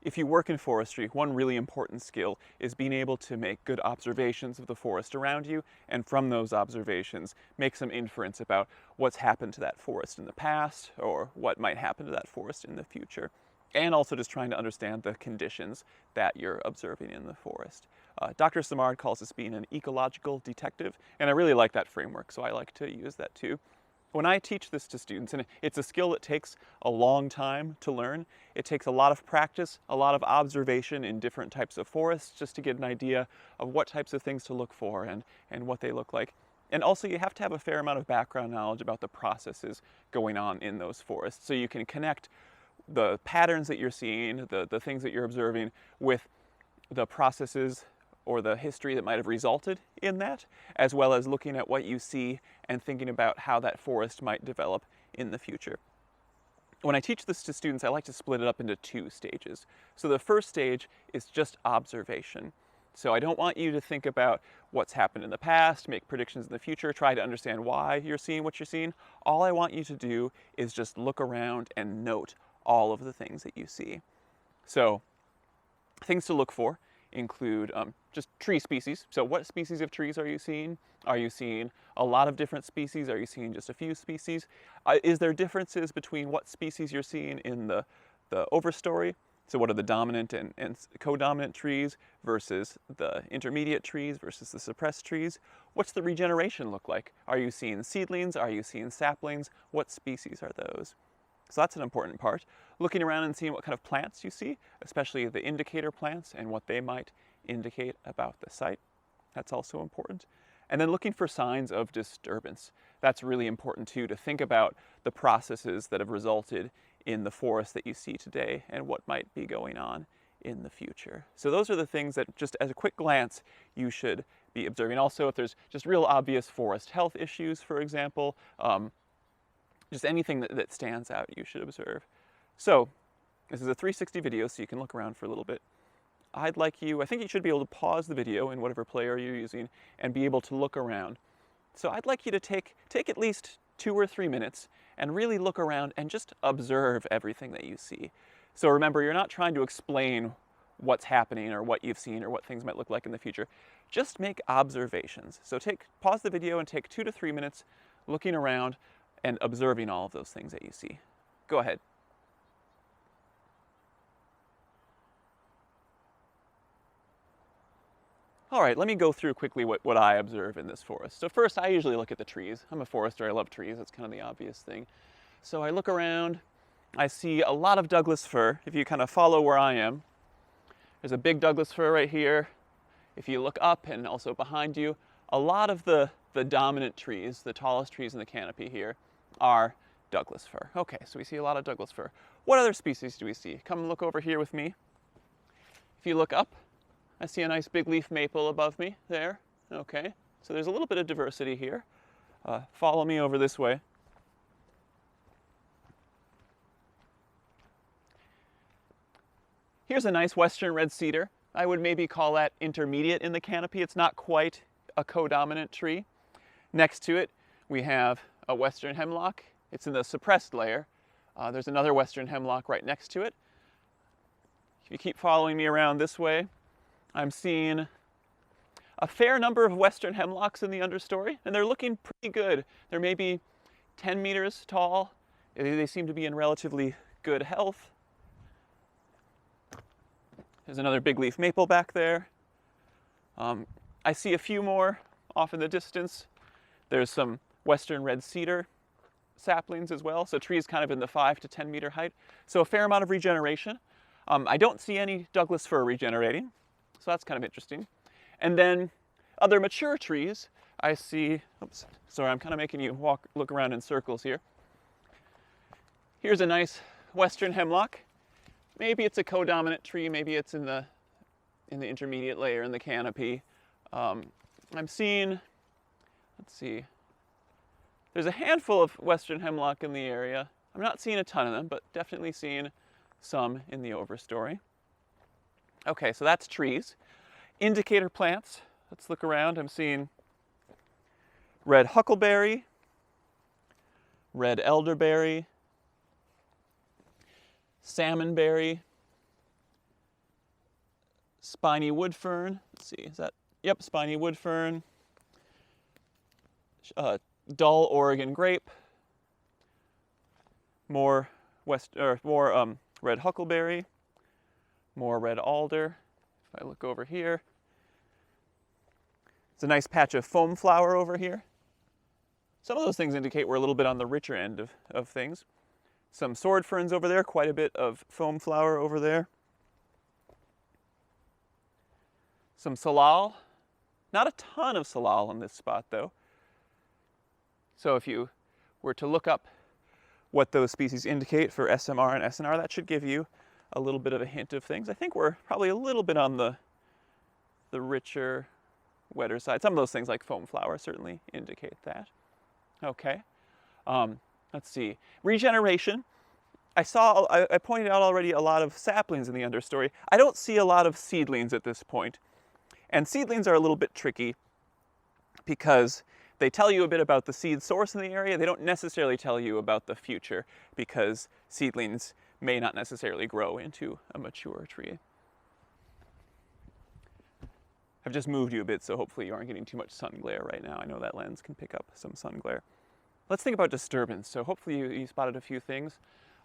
if you work in forestry, one really important skill is being able to make good observations of the forest around you, and from those observations, make some inference about what's happened to that forest in the past, or what might happen to that forest in the future. And also just trying to understand the conditions that you're observing in the forest. Dr. Samard calls this being an ecological detective, and I really like that framework, so I like to use that too. When I teach this to students, and it's a skill that takes a long time to learn, it takes a lot of practice, a lot of observation in different types of forests just to get an idea of what types of things to look for and what they look like. And also you have to have a fair amount of background knowledge about the processes going on in those forests so you can connect the patterns that you're seeing, the things that you're observing with the processes or the history that might have resulted in that, as well as looking at what you see and thinking about how that forest might develop in the future. When I teach this to students, I like to split it up into two stages. So the first stage is just observation. So I don't want you to think about what's happened in the past, make predictions in the future, try to understand why you're seeing what you're seeing. All I want you to do is just look around and note all of the things that you see. So things to look for include just tree species. So what species of trees are you seeing? Are you seeing a lot of different species? Are you seeing just a few species? Is there differences between what species you're seeing in the overstory? So what are the dominant and co-dominant trees versus the intermediate trees versus the suppressed trees? What's the regeneration look like? Are you seeing seedlings? Are you seeing saplings? What species are those? So that's an important part. Looking around and seeing what kind of plants you see, especially the indicator plants and what they might indicate about the site. That's also important. And then looking for signs of disturbance. That's really important too, to think about the processes that have resulted in the forest that you see today and what might be going on in the future. So those are the things that just as a quick glance you should be observing. Also, if there's just real obvious forest health issues, for example, just anything that stands out you should observe. So this is a 360 video, so you can look around for a little bit. I think you should be able to pause the video in whatever player you're using and be able to look around. So I'd like you to take at least 2 or 3 minutes and really look around and just observe everything that you see. So remember, you're not trying to explain what's happening or what you've seen or what things might look like in the future. Just make observations. So pause the video and take 2 to 3 minutes looking around and observing all of those things that you see. Go ahead. All right, let me go through quickly what I observe in this forest. So first, I usually look at the trees. I'm a forester, I love trees, that's kind of the obvious thing. So I look around, I see a lot of Douglas fir. If you kind of follow where I am, there's a big Douglas fir right here. If you look up and also behind you, a lot of the dominant trees, the tallest trees in the canopy here, are Douglas fir. Okay, so we see a lot of Douglas fir. What other species do we see? Come look over here with me. If you look up, I see a nice big leaf maple above me there. Okay, so there's a little bit of diversity here. Follow me over this way. Here's a nice western red cedar. I would maybe call that intermediate in the canopy. It's not quite a co-dominant tree. Next to it, we have a western hemlock. It's in the suppressed layer. There's another western hemlock right next to it. If you keep following me around this way, I'm seeing a fair number of western hemlocks in the understory, and they're looking pretty good. They're maybe 10 meters tall. They seem to be in relatively good health. There's another big leaf maple back there. I see a few more off in the distance. There's some western red cedar saplings as well, so trees kind of in the 5 to 10 meter height. So a fair amount of regeneration. I don't see any Douglas fir regenerating, so that's kind of interesting. And then other mature trees, I see, oops, sorry, I'm kind of making you look around in circles here. Here's a nice western hemlock. Maybe it's a co-dominant tree, maybe it's in the intermediate layer in the canopy. I'm seeing, let's see, there's a handful of western hemlock in the area. I'm not seeing a ton of them, but definitely seeing some in the overstory. Okay, so that's trees. Indicator plants, let's look around. I'm seeing red huckleberry, red elderberry, salmonberry, spiny wood fern. Let's see, is that, yep, spiny wood fern. Dull Oregon grape. More red huckleberry. More red alder. If I look over here, it's a nice patch of foam flower over here. Some of those things indicate we're a little bit on the richer end of things. Some sword ferns over there, quite a bit of foam flower over there. Some salal. Not a ton of salal on this spot though. So if you were to look up what those species indicate for SMR and SNR, that should give you a little bit of a hint of things. I think we're probably a little bit on the richer, wetter side. Some of those things like foam flower certainly indicate that. Okay, let's see. Regeneration. I pointed out already a lot of saplings in the understory. I don't see a lot of seedlings at this point. And seedlings are a little bit tricky because they tell you a bit about the seed source in the area. They don't necessarily tell you about the future because seedlings may not necessarily grow into a mature tree. I've just moved you a bit, so hopefully you aren't getting too much sun glare right now. I know that lens can pick up some sun glare. Let's think about disturbance. So hopefully you spotted a few things.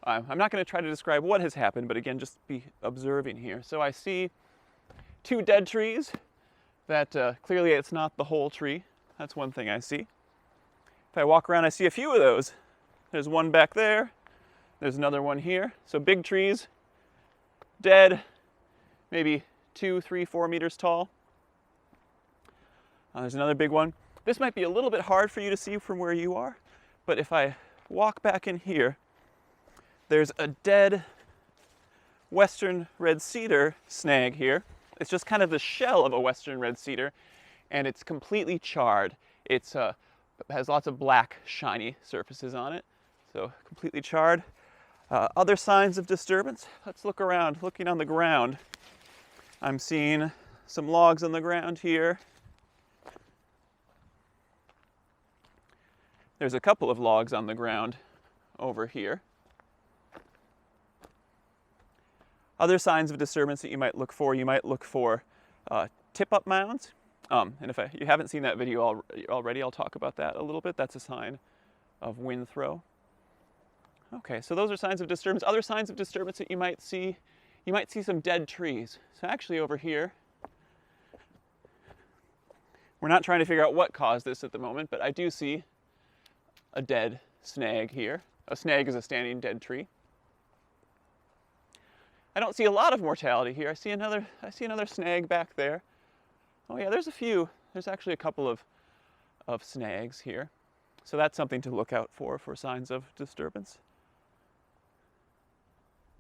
I'm not going to try to describe what has happened, but again, just be observing here. So I see 2 dead trees that clearly it's not the whole tree. That's one thing I see. If I walk around, I see a few of those. There's one back there. There's another one here. So big trees, dead, maybe 2, 3, 4 meters tall. There's another big one. This might be a little bit hard for you to see from where you are, but if I walk back in here, there's a dead western red cedar snag here. It's just kind of the shell of a western red cedar, and it's completely charred. It's has lots of black, shiny surfaces on it, so completely charred. Other signs of disturbance. Let's look around. Looking on the ground, I'm seeing some logs on the ground here. There's a couple of logs on the ground over here. Other signs of disturbance that you might look for tip-up mounds. And if you haven't seen that video already, I'll talk about that a little bit. That's a sign of wind throw. Okay, so those are signs of disturbance. Other signs of disturbance that you might see some dead trees. So actually over here, we're not trying to figure out what caused this at the moment, but I do see a dead snag here. A snag is a standing dead tree. I don't see a lot of mortality here. I see another snag back there. Oh yeah, there's a few. There's actually a couple of snags here. So that's something to look out for signs of disturbance.